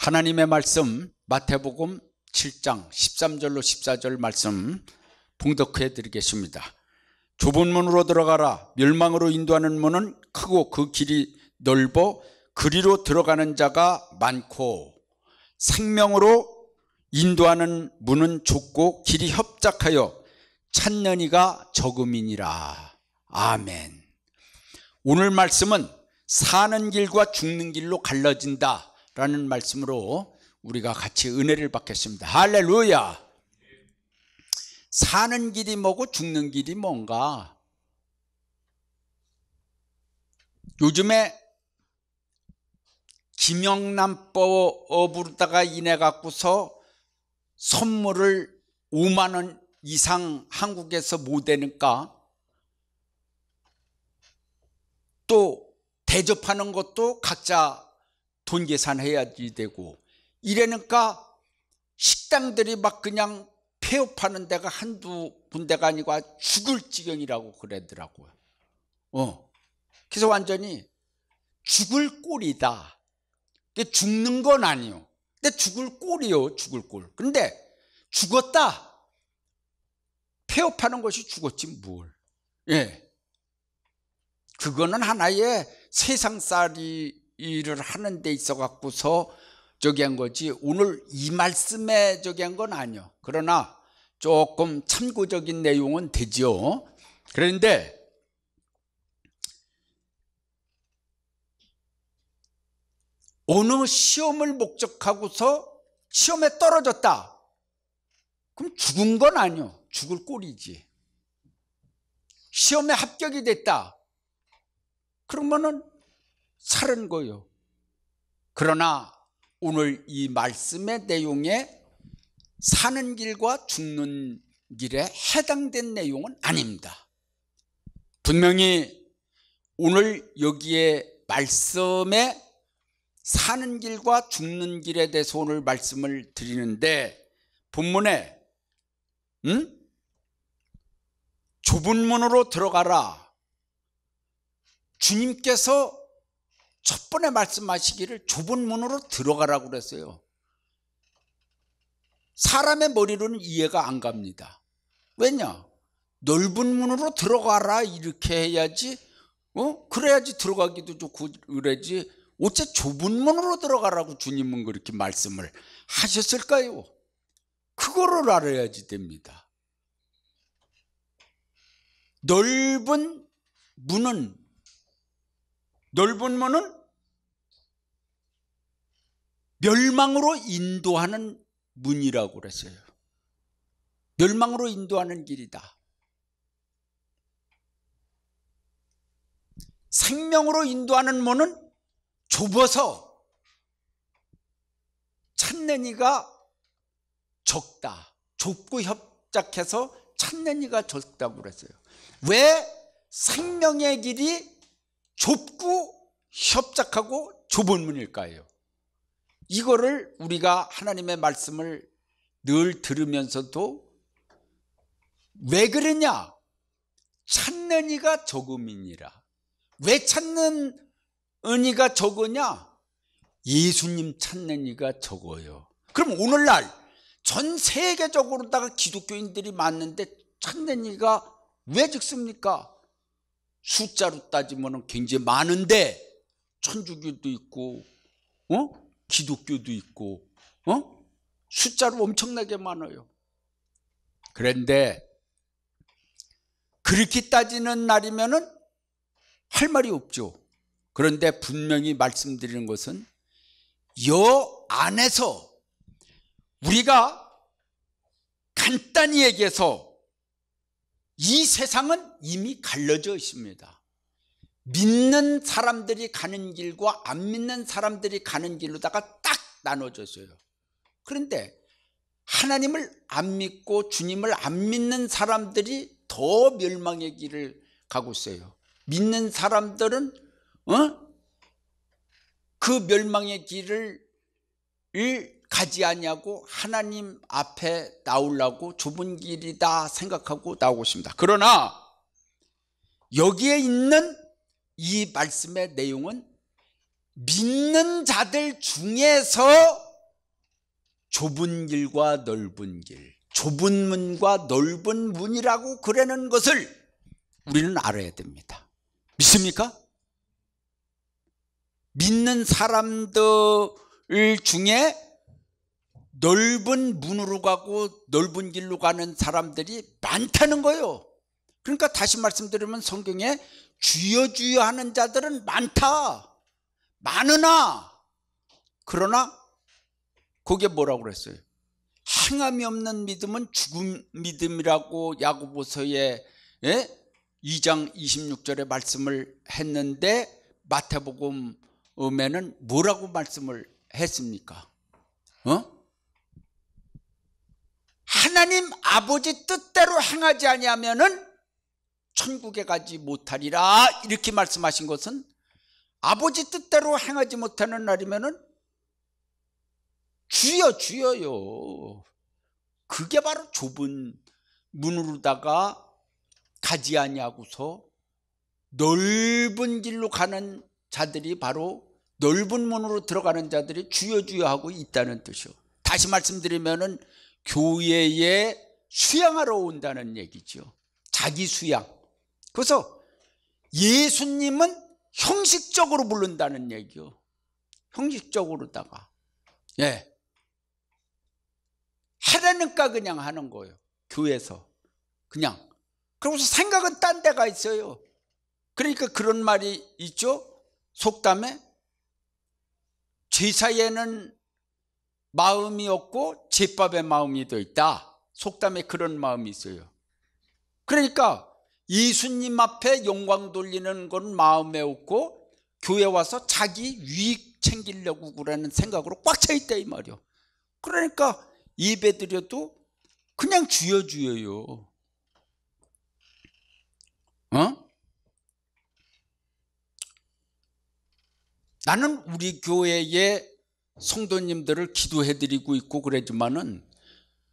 하나님의 말씀 마태복음 7장 13절로 14절 말씀 봉독해 드리겠습니다. 좁은 문으로 들어가라. 멸망으로 인도하는 문은 크고 그 길이 넓어 그리로 들어가는 자가 많고, 생명으로 인도하는 문은 좁고 길이 협착하여 찾는 이가 적음이니라. 아멘. 오늘 말씀은 사는 길과 죽는 길로 갈라진다 라는 말씀으로 우리가 같이 은혜를 받겠습니다. 할렐루야. 사는 길이 뭐고 죽는 길이 뭔가? 요즘에 김영란법으로다가 인해 갖고서 선물을 5만 원 이상 한국에서 못 되니까 또 대접하는 것도 각자 돈 계산해야지 되고, 이래니까 식당들이 막 그냥 폐업하는 데가 한두 군데가 아니고 죽을 지경이라고 그러더라고요. 그래서 완전히 죽을 꼴이다. 죽는 건 아니요. 근데 죽을 꼴이요, 죽을 꼴. 근데 죽었다. 폐업하는 것이 죽었지 뭘. 예. 그거는 하나의 세상살이를 하는 데 있어 갖고서 저기 한 거지, 오늘 이 말씀에 저기 한 건 아니요. 그러나 조금 참고적인 내용은 되죠. 그런데 어느 시험을 목적하고서 시험에 떨어졌다. 그럼 죽은 건 아니요. 죽을 꼴이지. 시험에 합격이 됐다. 그러면은 살은 거요. 그러나 오늘 이 말씀의 내용에 사는 길과 죽는 길에 해당된 내용은 아닙니다. 분명히 오늘 여기에 말씀에 사는 길과 죽는 길에 대해서 오늘 말씀을 드리는데, 본문에 좁은 문으로 들어가라. 주님께서 첫 번에 말씀하시기를 좁은 문으로 들어가라고 그랬어요. 사람의 머리로는 이해가 안 갑니다. 왜냐? 넓은 문으로 들어가라 이렇게 해야지, 그래야지 들어가기도 좋고 그래야지. 어째 좁은 문으로 들어가라고 주님은 그렇게 말씀을 하셨을까요? 그거를 알아야지 됩니다. 넓은 문은 멸망으로 인도하는 문이라고 그랬어요. 멸망으로 인도하는 길이다. 생명으로 인도하는 문은 좁아서 찾는 이가 적다. 좁고 협착해서 찾는 이가 적다고 그랬어요. 왜 생명의 길이 좁고 협착하고 좁은 문일까요? 이거를 우리가 하나님의 말씀을 늘 들으면서도 왜 그러냐? 찾는 이가 적음이니라. 왜 찾는 이가 적으냐? 예수님 찾는 이가 적어요. 그럼 오늘날 전 세계적으로다가 기독교인들이 많은데 찾는 이가 왜 적습니까? 숫자로 따지면 굉장히 많은데 천주교도 있고 기독교도 있고 숫자로 엄청나게 많아요. 그런데 그렇게 따지는 날이면은 할 말이 없죠. 그런데 분명히 말씀드리는 것은 여 안에서 우리가 간단히 얘기해서 이 세상은 이미 갈라져 있습니다. 믿는 사람들이 가는 길과 안 믿는 사람들이 가는 길로다가 딱 나눠졌어요. 그런데 하나님을 안 믿고 주님을 안 믿는 사람들이 더 멸망의 길을 가고 있어요. 믿는 사람들은 그 멸망의 길을 가지 아니하고 하나님 앞에 나오려고 좁은 길이다 생각하고 나오고 있습니다. 그러나 여기에 있는 이 말씀의 내용은 믿는 자들 중에서 좁은 길과 넓은 길, 좁은 문과 넓은 문이라고 그러는 것을 우리는 알아야 됩니다. 믿습니까? 믿는 사람들 중에 넓은 문으로 가고 넓은 길로 가는 사람들이 많다는 거예요. 그러니까 다시 말씀드리면 성경에 주여 주여 하는 자들은 많다. 많으나 그러나 거기에 뭐라고 그랬어요? 행함이 없는 믿음은 죽은 믿음이라고 야고보서에 2장 26절에 말씀을 했는데 마태복음에는 뭐라고 말씀을 했습니까? 하나님 아버지 뜻대로 행하지 아니하면은 천국에 가지 못하리라 이렇게 말씀하신 것은 아버지 뜻대로 행하지 못하는 날이면은 주여 주여요. 그게 바로 좁은 문으로다가 가지 아니하고서 넓은 길로 가는 자들이 바로 넓은 문으로 들어가는 자들이 주여 주여 하고 있다는 뜻이요. 다시 말씀드리면은 교회에 수양하러 온다는 얘기죠. 자기 수양. 그래서 예수님은 형식적으로 부른다는 얘기요. 형식적으로다가 하라니까 그냥 하는 거예요. 교회에서 그냥. 그러고서 생각은 딴 데가 있어요. 그러니까 그런 말이 있죠. 속담에 제사에는 마음이 없고 제밥에 마음이 더 있다. 속담에 그런 마음이 있어요. 그러니까 예수님 앞에 영광 돌리는 건 마음에 없고 교회 와서 자기 유익 챙기려고 그러는 생각으로 꽉 차 있다 이 말이요. 그러니까 예배 드려도 그냥 주여 주여요. 나는 우리 교회의 성도님들을 기도해드리고 있고 그러지만은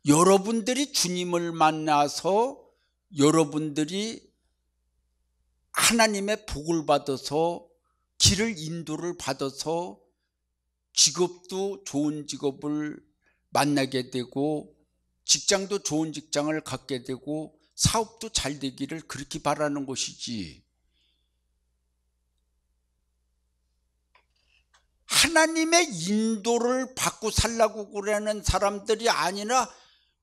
여러분들이 주님을 만나서 여러분들이 하나님의 복을 받아서 길을 인도를 받아서 직업도 좋은 직업을 만나게 되고 직장도 좋은 직장을 갖게 되고 사업도 잘 되기를 그렇게 바라는 것이지, 하나님의 인도를 받고 살라고 그러는 사람들이 아니라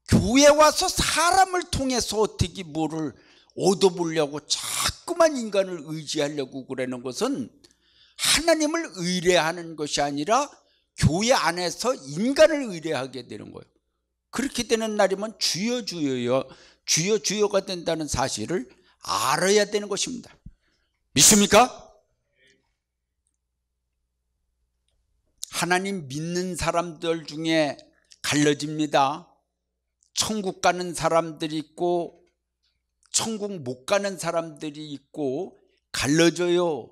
교회 와서 사람을 통해서 어떻게 뭐를 얻어보려고 자꾸만 인간을 의지하려고 그러는 것은 하나님을 의뢰하는 것이 아니라 교회 안에서 인간을 의뢰하게 되는 거예요. 그렇게 되는 날이면 주여 주여요, 주여 주여가 된다는 사실을 알아야 되는 것입니다. 믿습니까? 하나님 믿는 사람들 중에 갈라집니다. 천국 가는 사람들이 있고 천국 못 가는 사람들이 있고 갈라져요.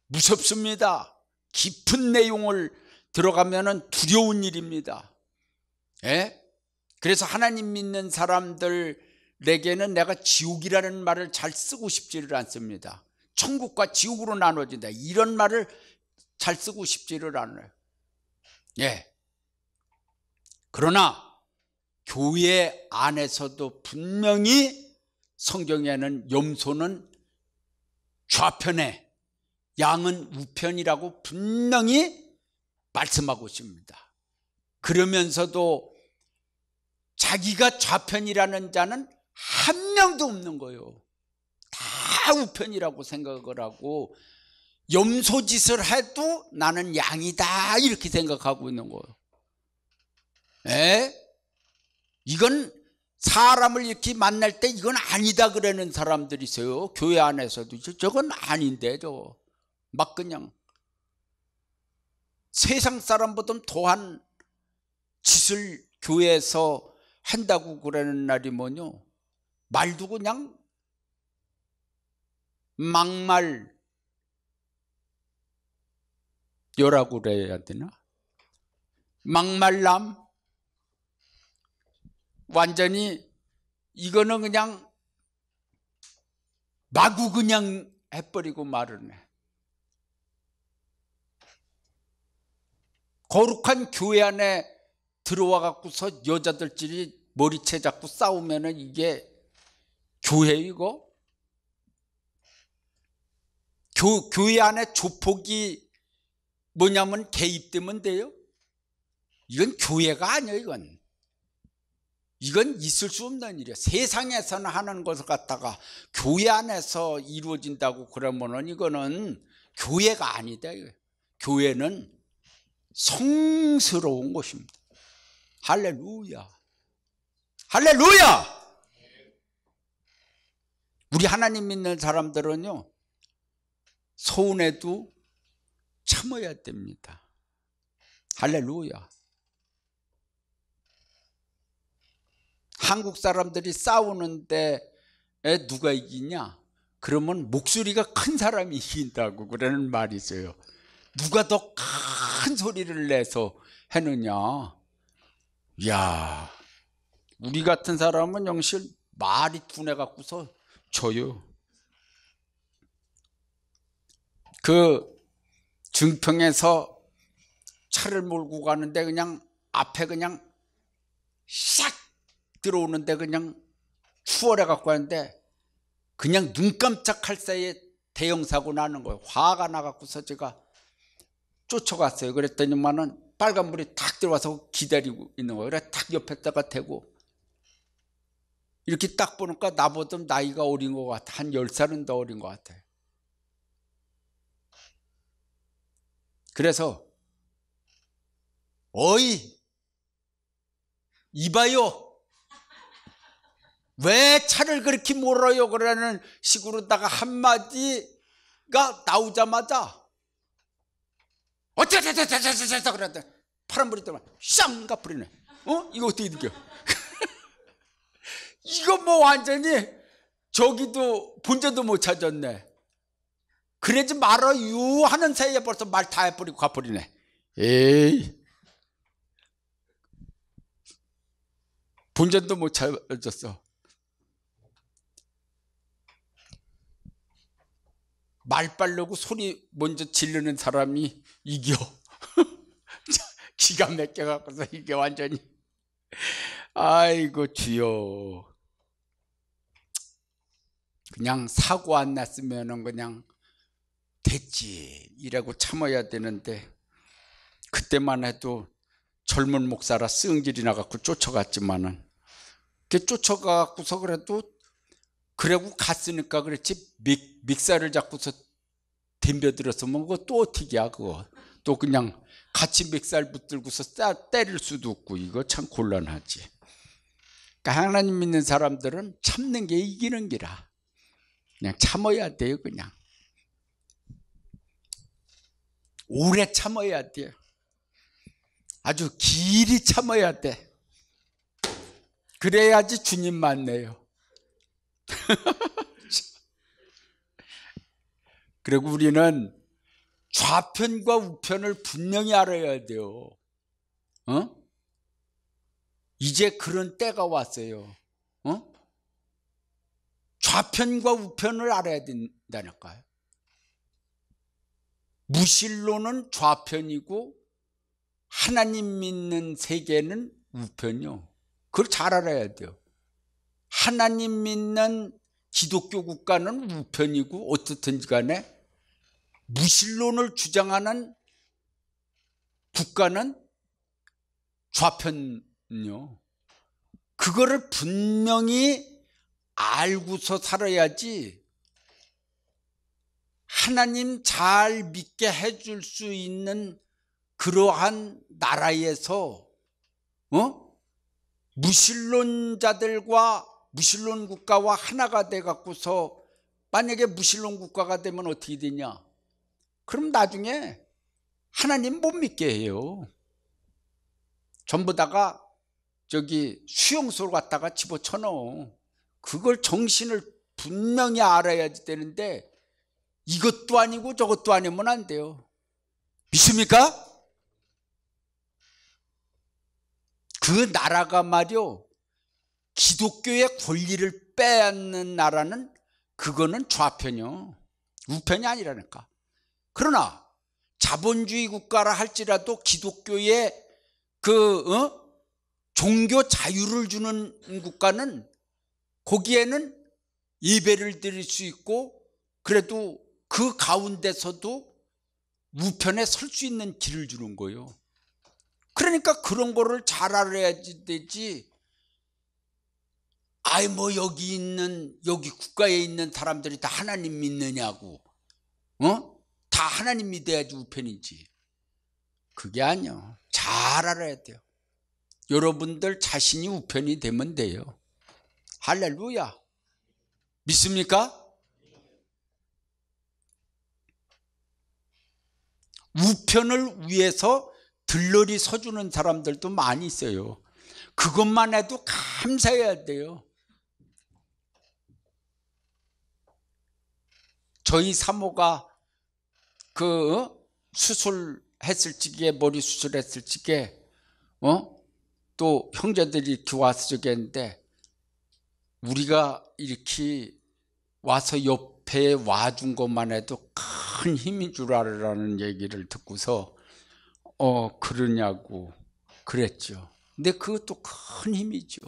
무섭습니다. 깊은 내용을 들어가면 두려운 일입니다. 그래서 하나님 믿는 사람들에게는 내가 지옥이라는 말을 잘 쓰고 싶지를 않습니다. 천국과 지옥으로 나눠진다 이런 말을 잘 쓰고 싶지를 않아요. 그러나 교회 안에서도 분명히 성경에는 염소는 좌편에 양은 우편이라고 분명히 말씀하고 있습니다. 그러면서도 자기가 좌편이라는 자는 한 명도 없는 거예요. 다 우편이라고 생각을 하고 염소짓을 해도 나는 양이다 이렇게 생각하고 있는 거예요. 이건 사람을 이렇게 만날 때 이건 아니다 그러는 사람들이 있어요. 교회 안에서도 저건 아닌데 저거 막 그냥 세상 사람보다 더한 짓을 교회에서 한다고 그러는 날이 뭐뇨? 말도 그냥 막말 여라고 그래야 되나? 막말남. 완전히 이거는 그냥 마구 그냥 해버리고 말을 해. 거룩한 교회 안에 들어와 갖고서 여자들끼리 머리채 잡고 싸우면은 이게 교회예요, 이거? 교회 안에 조폭이 뭐냐면 개입되면 돼요? 이건 교회가 아니에요, 이건. 이건 있을 수 없는 일이에요. 세상에서는 하는 것을 갖다가 교회 안에서 이루어진다고 그러면은 이거는 교회가 아니다. 교회는 성스러운 곳입니다. 할렐루야. 할렐루야. 우리 하나님 믿는 사람들은요, 서운해도 참아야 됩니다. 할렐루야. 한국 사람들이 싸우는데 누가 이기냐? 그러면 목소리가 큰 사람이 이긴다고 그러는 말이 있어요. 누가 더 큰 소리를 내서 하느냐? 야, 우리 같은 사람은 영실 말이 둔해 갖고서 져요. 그 증평에서 차를 몰고 가는데 그냥 앞에 그냥 샥 들어오는데 그냥 추월해 갖고 하는데 그냥 눈 깜짝할 사이에 대형 사고 나는 거예요. 화가 나 갖고서 제가 쫓아갔어요. 그랬더니만은 빨간불이 탁 들어와서 기다리고 있는 거예요. 그래 탁 옆에다가 대고 이렇게 딱 보니까 나보다 나이가 어린 것 같아. 한 10살은 더 어린 것 같아요. 그래서 어이 이봐요, 왜 차를 그렇게 몰아요? 그러는 식으로다가 한마디가 나오자마자 어쩌 그랬더니 파란불이 들어와 쌍 가버리네. 이거 어떻게 느껴? 이거 뭐 완전히 저기도 본전도 못 찾았네. 그러지 말아요 하는 사이에 벌써 말 다 해버리고 가버리네. 에이, 본전도 못 찾았어. 말 빠르고 소리 먼저 지르는 사람이 이겨. 기가 막혀갖고서 이게 완전히. 아이고 주여. 그냥 사고 안 났으면은 그냥 됐지 이라고 참아야 되는데, 그때만 해도 젊은 목사라 승질이 나갖고 쫓아갔지만은 그 쫓아가갖고서 그래도 그러고 갔으니까 그렇지 믹사를 잡고서 덤벼들었으면 그거 또 어떻게 야 그거. 또 그냥 같이 믹살 붙들고서 때릴 수도 없고 이거 참 곤란하지. 그러니까 하나님 믿는 사람들은 참는 게 이기는 기라. 그냥 참아야 돼요. 그냥 오래 참아야 돼요. 아주 길이 참아야 돼. 그래야지 주님 만나요. 그리고 우리는 좌편과 우편을 분명히 알아야 돼요. 이제 그런 때가 왔어요. 좌편과 우편을 알아야 된다니까요. 무신론은 좌편이고 하나님 믿는 세계는 우편이요. 그걸 잘 알아야 돼요. 하나님 믿는 기독교 국가는 우편이고 어떻든지 간에 무신론을 주장하는 국가는 좌편이요. 그거를 분명히 알고서 살아야지 하나님 잘 믿게 해줄 수 있는 그러한 나라에서 무신론자들과 무신론 국가와 하나가 돼 갖고서 만약에 무신론 국가가 되면 어떻게 되냐? 그럼 나중에 하나님 못 믿게 해요. 전부 다가 저기 수용소로 갖다가 집어쳐넣어. 그걸 정신을 분명히 알아야 되는데 이것도 아니고 저것도 아니면 안 돼요. 믿습니까? 그 나라가 말이요, 기독교의 권리를 빼앗는 나라는 그거는 좌편이요, 우편이 아니라니까. 그러나 자본주의 국가라 할지라도 기독교의 종교 자유를 주는 국가는 거기에는 예배를 드릴 수 있고 그래도 그 가운데서도 우편에 설 수 있는 길을 주는 거예요. 그러니까 그런 거를 잘 알아야지 되지. 아이 뭐 여기 국가에 있는 사람들이 다 하나님 믿느냐고, 다 하나님 믿어야지 우편이지. 그게 아니요. 잘 알아야 돼요. 여러분들 자신이 우편이 되면 돼요. 할렐루야. 믿습니까? 우편을 위해서 들러리 서주는 사람들도 많이 있어요. 그것만 해도 감사해야 돼요. 저희 사모가 수술했을 적에, 머리 수술했을 적에 또 형제들이 이렇게 와서 저기 했는데, 우리가 이렇게 와서 옆에 와준 것만 해도 큰 힘인 줄 알으라는 얘기를 듣고서 그러냐고 그랬죠. 근데 그것도 큰 힘이죠.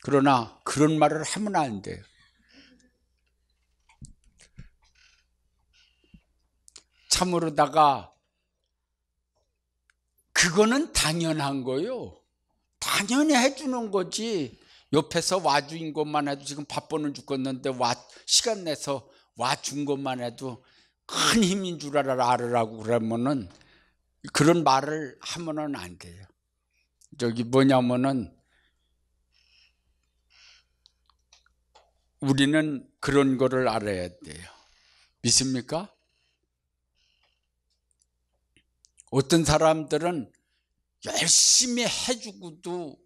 그러나 그런 말을 하면 안 돼요. 참으로다가 그거는 당연한 거요. 당연히 해주는 거지. 옆에서 와준 것만 해도, 지금 바빠는 죽겠는데 시간 내서 와준 것만 해도 큰 힘인 줄 알으라고 그러면은, 그런 말을 하면은 안 돼요. 저기 뭐냐면은, 우리는 그런 거를 알아야 돼요. 믿습니까? 어떤 사람들은 열심히 해주고도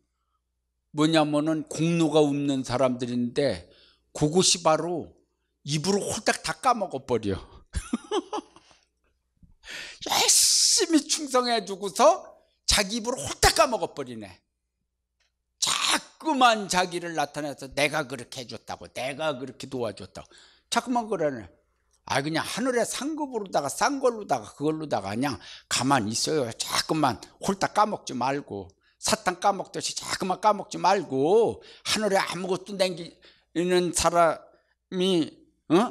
뭐냐면은 공로가 없는 사람들인데, 그것이 바로 입으로 홀딱 다 까먹어버려. 열심히 충성해주고서 자기 입으로 홀딱 까먹어버리네. 자꾸만 자기를 나타내서 내가 그렇게 해줬다고, 내가 그렇게 도와줬다고 자꾸만 그러네. 그냥 하늘에 상급으로다가 싼 걸로다가 그걸로다가 그냥 가만히 있어요. 자꾸만 홀딱 까먹지 말고, 사탕 까먹듯이 자꾸만 까먹지 말고, 하늘에 아무것도 남기는 사람이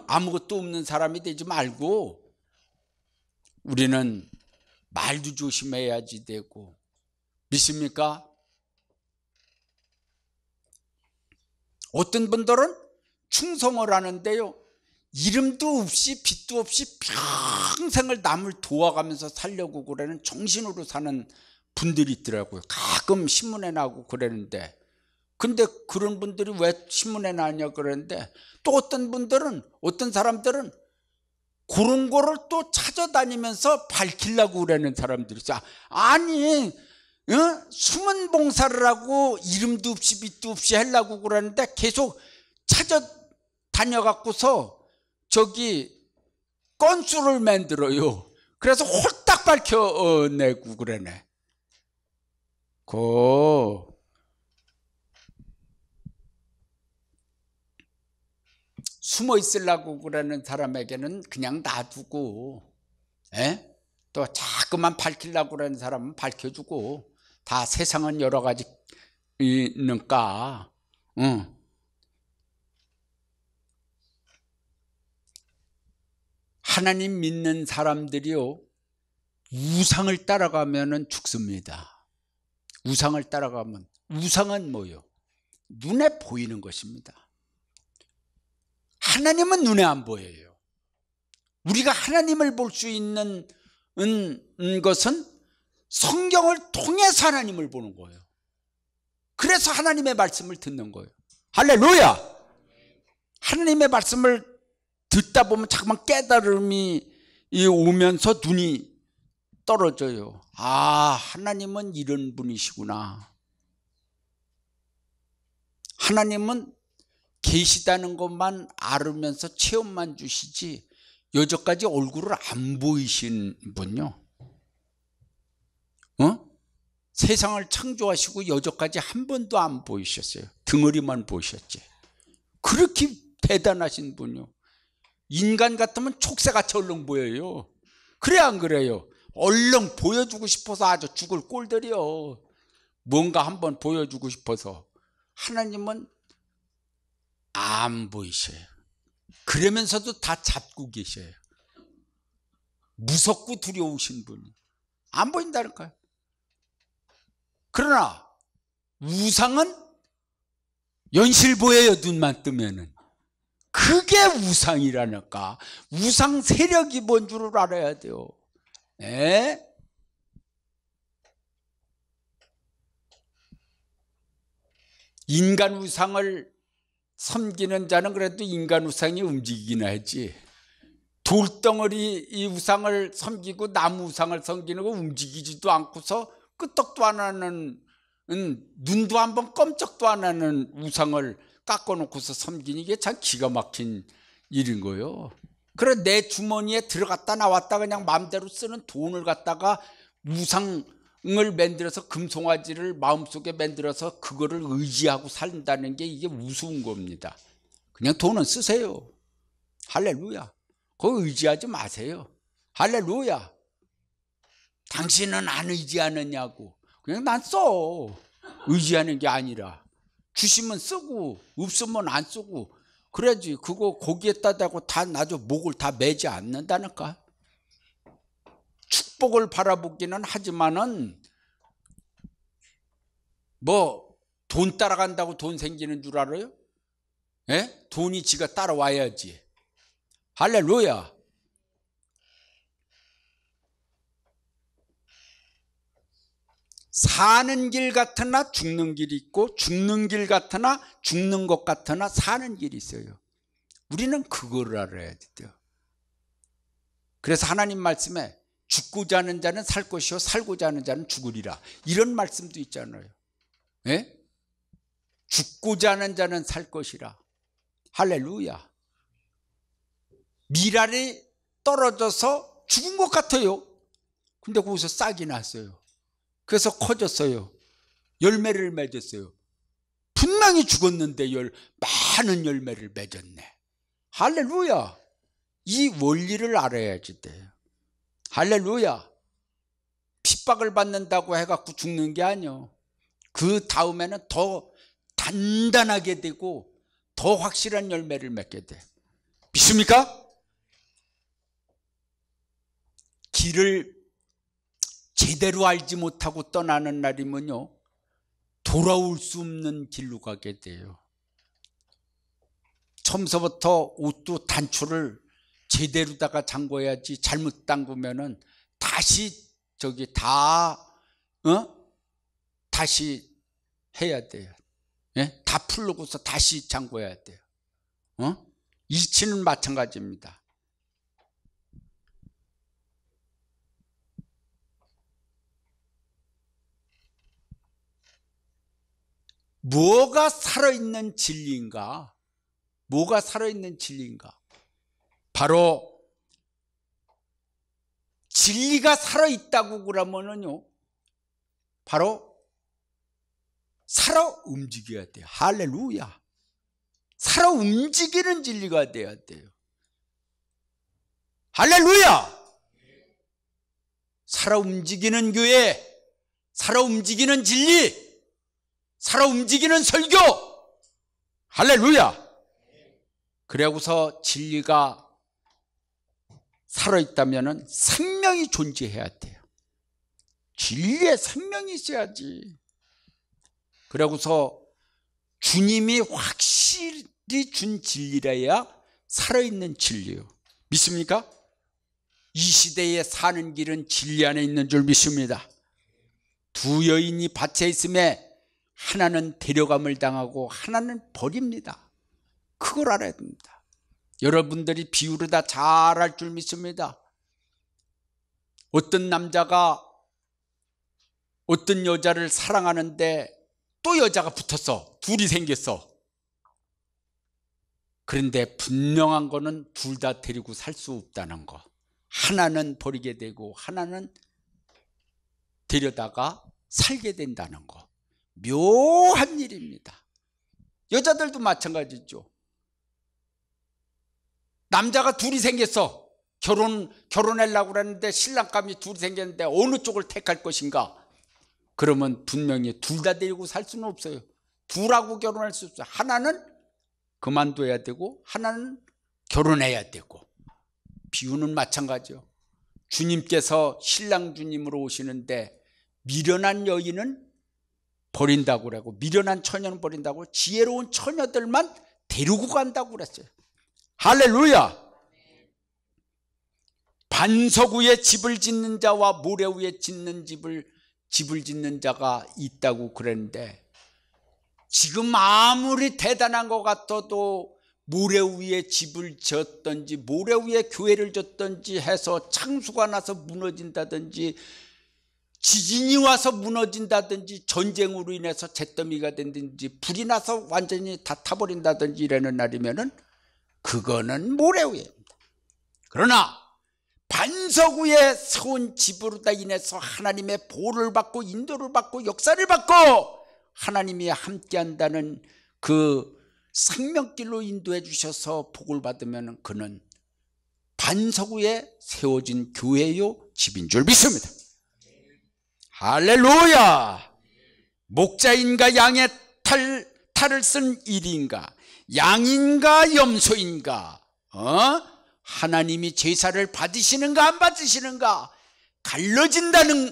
아무것도 없는 사람이 되지 말고, 우리는 말도 조심해야지 되고. 믿습니까? 어떤 분들은 충성을 하는데요, 이름도 없이 빚도 없이 평생을 남을 도와가면서 살려고 그러는 정신으로 사는 분들이 있더라고요. 가끔 신문에 나고 그러는데, 근데 그런 분들이 왜 신문에 나냐 그러는데, 또 어떤 사람들은 그런 거를 또 찾아다니면서 밝히려고 그러는 사람들이 있어요. 아니, 숨은 봉사를 하고 이름도 없이 빚도 없이 하려고 그러는데 계속 찾아다녀갖고서 저기 건수를 만들어요. 그래서 홀딱 밝혀내고 그러네. 숨어 있으려고 그러는 사람에게는 그냥 놔두고, 또 자꾸만 밝히려고 그러는 사람은 밝혀주고, 다 세상은 여러 가지 있는가. 하나님 믿는 사람들이요, 우상을 따라가면은 죽습니다. 우상을 따라가면, 우상은 뭐요? 눈에 보이는 것입니다. 하나님은 눈에 안 보여요. 우리가 하나님을 볼 수 있는 것은 성경을 통해서 하나님을 보는 거예요. 그래서 하나님의 말씀을 듣는 거예요. 할렐루야! 하나님의 말씀을 듣다 보면 자꾸만 깨달음이 오면서 눈이 떨어져요. 하나님은 이런 분이시구나. 하나님은 계시다는 것만 알으면서 체험만 주시지 여태까지 얼굴을 안 보이신 분요. 세상을 창조하시고 여태까지 한 번도 안 보이셨어요. 덩어리만 보이셨지. 그렇게 대단하신 분요. 인간 같으면 촉새같이 얼른 보여요. 그래 안 그래요? 얼른 보여주고 싶어서 아주 죽을 꼴들이요. 뭔가 한번 보여주고 싶어서. 하나님은 안 보이셔요. 그러면서도 다 잡고 계셔요. 무섭고 두려우신 분이 안 보인다니까요. 그러나 우상은 연실 보여요. 눈만 뜨면은. 그게 우상이라니까. 우상 세력이 뭔 줄을 알아야 돼요. 에? 인간 우상을 섬기는 자는 그래도 인간 우상이 움직이긴 하지. 돌덩어리 이 우상을 섬기고 나무 우상을 섬기는 거 움직이지도 않고서 끄떡도 안 하는, 눈도 한번 껌쩍도 안 하는 우상을 깎아놓고서 섬기는 게 참 기가 막힌 일인 거예요. 그래 내 주머니에 들어갔다 나왔다 그냥 마음대로 쓰는 돈을 갖다가 우상을 만들어서 금송아지를 마음속에 만들어서 그거를 의지하고 산다는 게 이게 우스운 겁니다. 그냥 돈은 쓰세요. 할렐루야. 그거 의지하지 마세요. 할렐루야. 당신은 안 의지하느냐고. 그냥 난 써. 의지하는 게 아니라 주시면 쓰고 없으면 안 쓰고 그래야지. 그거 거기에다 대고 다 나도 목을 다 매지 않는다니까. 축복을 바라보기는 하지만은 뭐 돈 따라간다고 돈 생기는 줄 알아요? 예? 돈이 지가 따라와야지. 할렐루야. 사는 길 같으나 죽는 길이 있고 죽는 길 같으나 죽는 것 같으나 사는 길이 있어요. 우리는 그거를 알아야 돼요. 그래서 하나님 말씀에 죽고자 하는 자는 살 것이요 살고자 하는 자는 죽으리라 이런 말씀도 있잖아요. 예? 죽고자 하는 자는 살 것이라. 할렐루야. 밀알이 떨어져서 죽은 것 같아요. 근데 거기서 싹이 났어요. 그래서 커졌어요. 열매를 맺었어요. 분명히 죽었는데 많은 열매를 맺었네. 할렐루야. 이 원리를 알아야지 돼요. 할렐루야. 핍박을 받는다고 해갖고 죽는 게 아니요. 그 다음에는 더 단단하게 되고 더 확실한 열매를 맺게 돼. 믿습니까? 길을 제대로 알지 못하고 떠나는 날이면요 돌아올 수 없는 길로 가게 돼요. 처음서부터 옷도 단추를 제대로다가 잠궈야지 잘못 잠그면은 다시 다시 해야 돼요. 예? 다 풀르고서 다시 잠궈야 돼요. 일치는 마찬가지입니다. 뭐가 살아있는 진리인가? 뭐가 살아있는 진리인가? 바로 진리가 살아있다고 그러면은요, 바로 살아 움직여야 돼요. 할렐루야. 살아 움직이는 진리가 돼야 돼요. 할렐루야. 살아 움직이는 교회, 살아 움직이는 진리, 살아 움직이는 설교. 할렐루야. 그래고서 진리가 살아있다면 생명이 존재해야 돼요. 진리에 생명이 있어야지. 그러고서 주님이 확실히 준 진리라야 살아있는 진리요. 믿습니까? 이 시대에 사는 길은 진리 안에 있는 줄 믿습니다. 두 여인이 밭에 있음에 하나는 데려감을 당하고 하나는 버립니다. 그걸 알아야 됩니다. 여러분들이 비유를 다 잘 알 줄 믿습니다. 어떤 남자가 어떤 여자를 사랑하는데 또 여자가 붙었어. 둘이 생겼어. 그런데 분명한 거는 둘 다 데리고 살 수 없다는 거. 하나는 버리게 되고 하나는 데려다가 살게 된다는 거. 묘한 일입니다. 여자들도 마찬가지죠. 남자가 둘이 생겼어. 결혼하려고 그랬는데 신랑감이 둘이 생겼는데 어느 쪽을 택할 것인가? 그러면 분명히 둘 다 데리고 살 수는 없어요. 둘하고 결혼할 수 없어요. 하나는 그만둬야 되고 하나는 결혼해야 되고. 비유는 마찬가지요. 주님께서 신랑 주님으로 오시는데 미련한 여인은 버린다고 그러고 미련한 처녀는 버린다고, 지혜로운 처녀들만 데리고 간다고 그랬어요. 할렐루야. 반석 위에 집을 짓는 자와 모래 위에 짓는 집을 짓는 자가 있다고 그랬는데, 지금 아무리 대단한 것 같아도 모래 위에 집을 지었든지 모래 위에 교회를 졌든지 해서 창수가 나서 무너진다든지 지진이 와서 무너진다든지 전쟁으로 인해서 잿더미가 된다든지 불이 나서 완전히 다 타버린다든지 이러는 날이면은 그거는 모래 위에입니다. 그러나 반석 위에 세운 집으로 인해서 하나님의 보호를 받고 인도를 받고 역사를 받고 하나님이 함께한다는 그 생명길로 인도해 주셔서 복을 받으면 그는 반석 위에 세워진 교회요 집인 줄 믿습니다. 할렐루야. 목자인가 양의 탈을 쓴 일인가, 양인가 염소인가, 하나님이 제사를 받으시는가 안 받으시는가 갈라진다는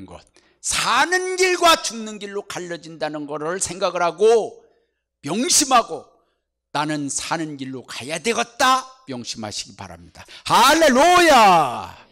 것, 사는 길과 죽는 길로 갈라진다는 것을 생각을 하고 명심하고 나는 사는 길로 가야 되겠다 명심하시기 바랍니다. 할렐루야.